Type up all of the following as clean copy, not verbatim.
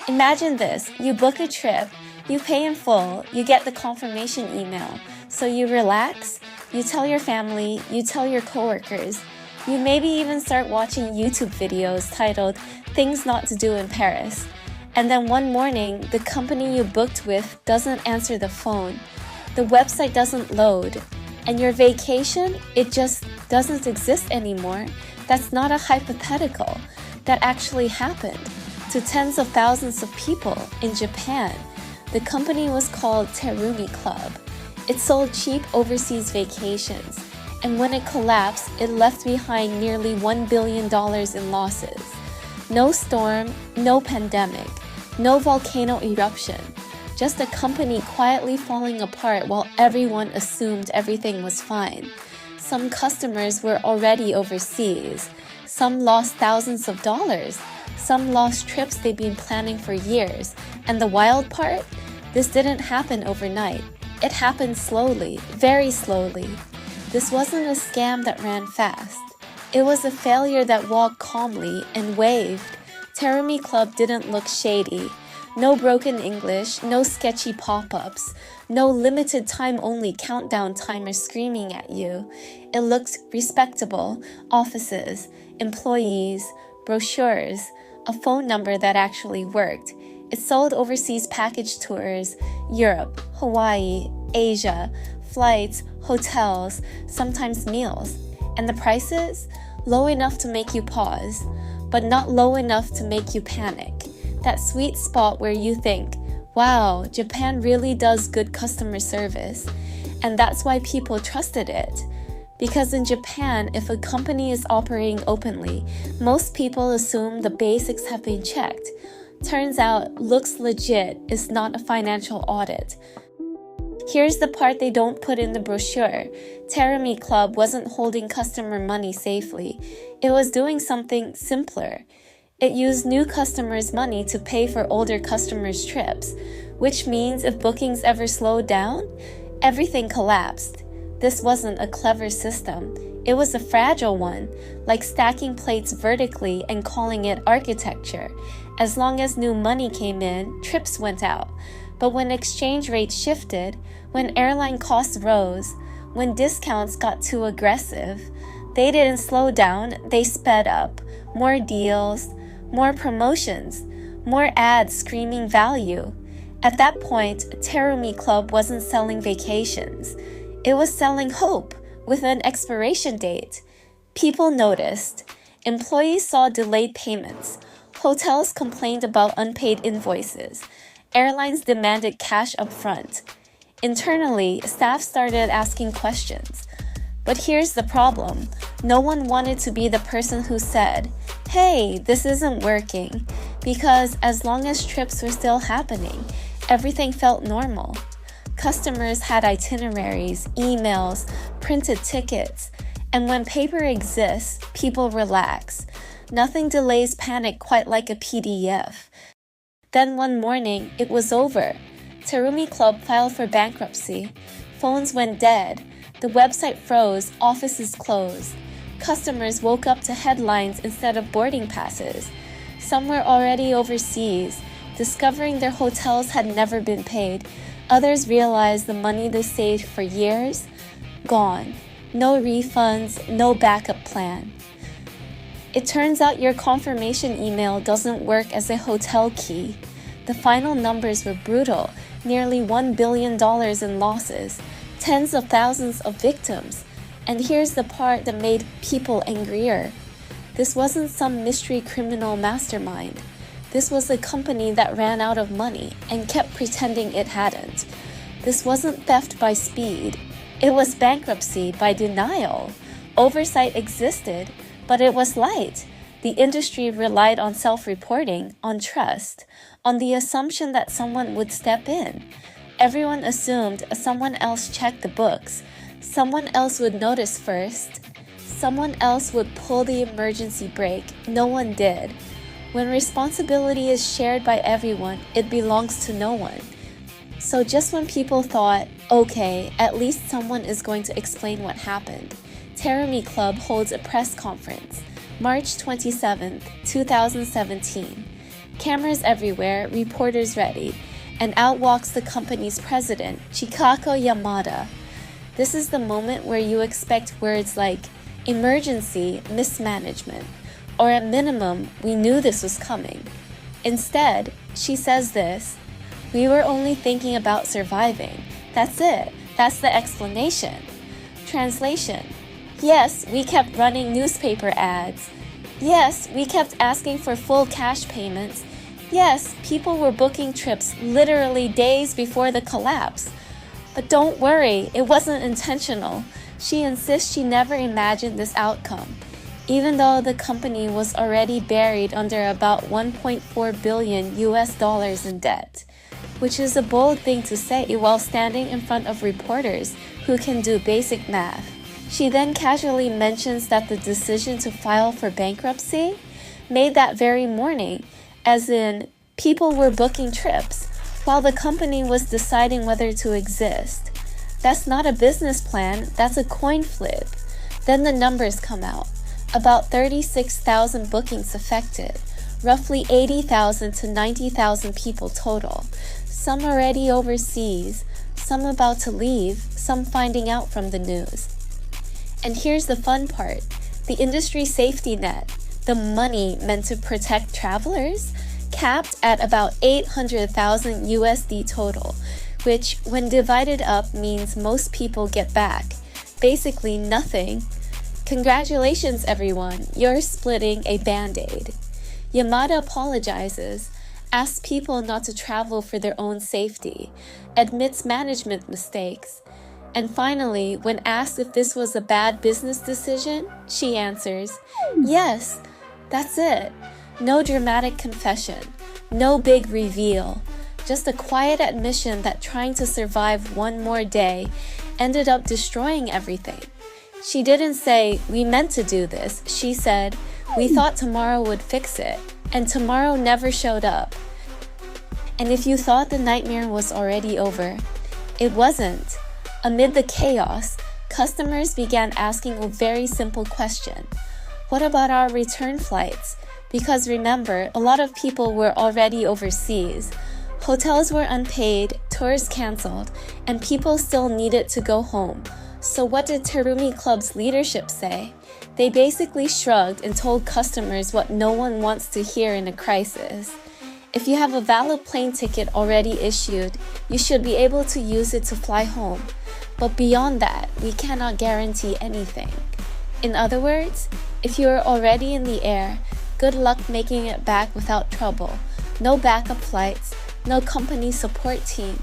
Imagine this, you book a trip, you pay in full, you get the confirmation email, so you relax, you tell your family, you tell your coworkers, you maybe even start watching YouTube videos titled Things Not to Do in Paris. And then one morning, the company you booked with doesn't answer the phone, the website doesn't load, and your vacation, it just doesn't exist anymore. That's not a hypothetical. That actually happened to tens of thousands of people in Japan. The company was called Terumi Club. It sold cheap overseas vacations, and when it collapsed, it left behind nearly $1 billion in losses. No storm, no pandemic, no volcano eruption, just a company quietly falling apart while everyone assumed everything was fine. Some customers were already overseas. Some lost thousands of dollars. Some lost trips they'd been planning for years. And the wild part? This didn't happen overnight. It happened slowly, very slowly. This wasn't a scam that ran fast. It was a failure that walked calmly and waved. Terumi Club didn't look shady. No broken English, no sketchy pop-ups, no limited time-only countdown timer screaming at you. It looked respectable, offices, employees, brochures, a phone number that actually worked. It sold overseas package tours, Europe, Hawaii, Asia, flights, hotels, sometimes meals. And the prices? Low enough to make you pause, but not low enough to make you panic. That sweet spot where you think, wow, Japan really does good customer service. And that's why people trusted it. Because in Japan, if a company is operating openly, most people assume the basics have been checked. Turns out, looks legit is not a financial audit. Here's the part they don't put in the brochure. Terumi Club wasn't holding customer money safely. It was doing something simpler. It used new customers' money to pay for older customers' trips, which means if bookings ever slowed down, everything collapsed. This wasn't a clever system. It was a fragile one, like stacking plates vertically and calling it architecture. As long as new money came in, trips went out. But when exchange rates shifted, when airline costs rose, when discounts got too aggressive, they didn't slow down, they sped up. More deals, more promotions, more ads screaming value. At that point, Terumi Club wasn't selling vacations. It was selling hope with an expiration date. People noticed. Employees saw delayed payments. Hotels complained about unpaid invoices. Airlines demanded cash up front. Internally, staff started asking questions. But here's the problem. No one wanted to be the person who said, hey, this isn't working, because as long as trips were still happening, everything felt normal. Customers had itineraries, emails, printed tickets, and when paper exists, people relax. Nothing delays panic quite like a PDF. Then one morning, it was over. Terumi Club filed for bankruptcy. Phones went dead. The website froze, offices closed. Customers woke up to headlines instead of boarding passes. Some were already overseas, discovering their hotels had never been paid. Others realized the money they saved for years, gone. No refunds, no backup plan. It turns out your confirmation email doesn't work as a hotel key. The final numbers were brutal, nearly $1 billion in losses, tens of thousands of victims. And here's the part that made people angrier. This wasn't some mystery criminal mastermind. This was a company that ran out of money and kept pretending it hadn't. This wasn't theft by speed. It was bankruptcy by denial. Oversight existed, but it was light. The industry relied on self-reporting, on trust, on the assumption that someone would step in. Everyone assumed someone else checked the books. Someone else would notice first. Someone else would pull the emergency brake. No one did. When responsibility is shared by everyone, it belongs to no one. So just when people thought, okay, at least someone is going to explain what happened, Terumi Club holds a press conference, March 27, 2017. Cameras everywhere, reporters ready, and out walks the company's president, Chikako Yamada. This is the moment where you expect words like emergency, mismanagement, or at minimum, we knew this was coming. Instead, she says this: "We were only thinking about surviving. That's it. That's the explanation." Translation: yes, we kept running newspaper ads. Yes, we kept asking for full cash payments. Yes, people were booking trips literally days before the collapse. But don't worry, it wasn't intentional. She insists she never imagined this outcome, even though the company was already buried under about $1.4 billion in debt, which is a bold thing to say while standing in front of reporters who can do basic math. She then casually mentions that the decision to file for bankruptcy made that very morning, as in, people were booking trips while the company was deciding whether to exist. That's not a business plan, that's a coin flip. Then the numbers come out. About 36,000 bookings affected, roughly 80,000 to 90,000 people total. Some already overseas, some about to leave, some finding out from the news. And here's the fun part: the industry safety net, the money meant to protect travelers, capped at about 800,000 USD total, which when divided up means most people get back basically nothing. Congratulations everyone, you're splitting a band-aid. Yamada apologizes, asks people not to travel for their own safety, admits management mistakes, and finally, when asked if this was a bad business decision, she answers, yes, that's it. No dramatic confession, no big reveal, just a quiet admission that trying to survive one more day ended up destroying everything. She didn't say, we meant to do this. She said, we thought tomorrow would fix it, and tomorrow never showed up. And if you thought the nightmare was already over, it wasn't. Amid the chaos, customers began asking a very simple question: what about our return flights? Because remember, a lot of people were already overseas. Hotels were unpaid, tours canceled, and people still needed to go home. So what did Terumi Club's leadership say? They basically shrugged and told customers what no one wants to hear in a crisis. If you have a valid plane ticket already issued, you should be able to use it to fly home. But beyond that, we cannot guarantee anything. In other words, if you are already in the air, good luck making it back without trouble. No backup flights, no company support team.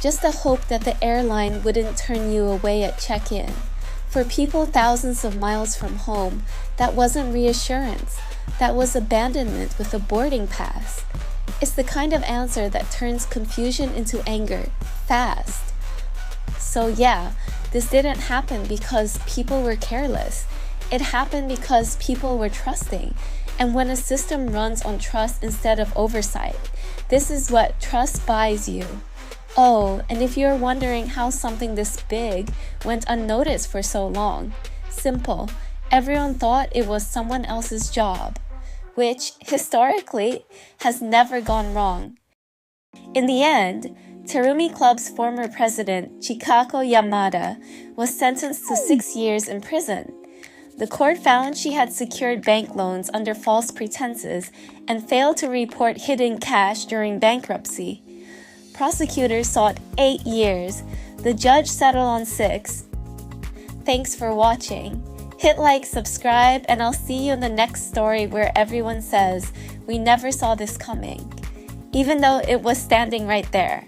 Just the hope that the airline wouldn't turn you away at check-in. For people thousands of miles from home, that wasn't reassurance. That was abandonment with a boarding pass. It's the kind of answer that turns confusion into anger, fast. So yeah, this didn't happen because people were careless. It happened because people were trusting. And when a system runs on trust instead of oversight, this is what trust buys you. Oh, and if you're wondering how something this big went unnoticed for so long, simple. Everyone thought it was someone else's job, which, historically, has never gone wrong. In the end, Terumi Club's former president, Chikako Yamada, was sentenced to 6 years in prison. The court found she had secured bank loans under false pretenses and failed to report hidden cash during bankruptcy. Prosecutors sought 8 years. The judge settled on 6. Thanks for watching. Hit like, subscribe, and I'll see you in the next story where everyone says, we never saw this coming, even though it was standing right there.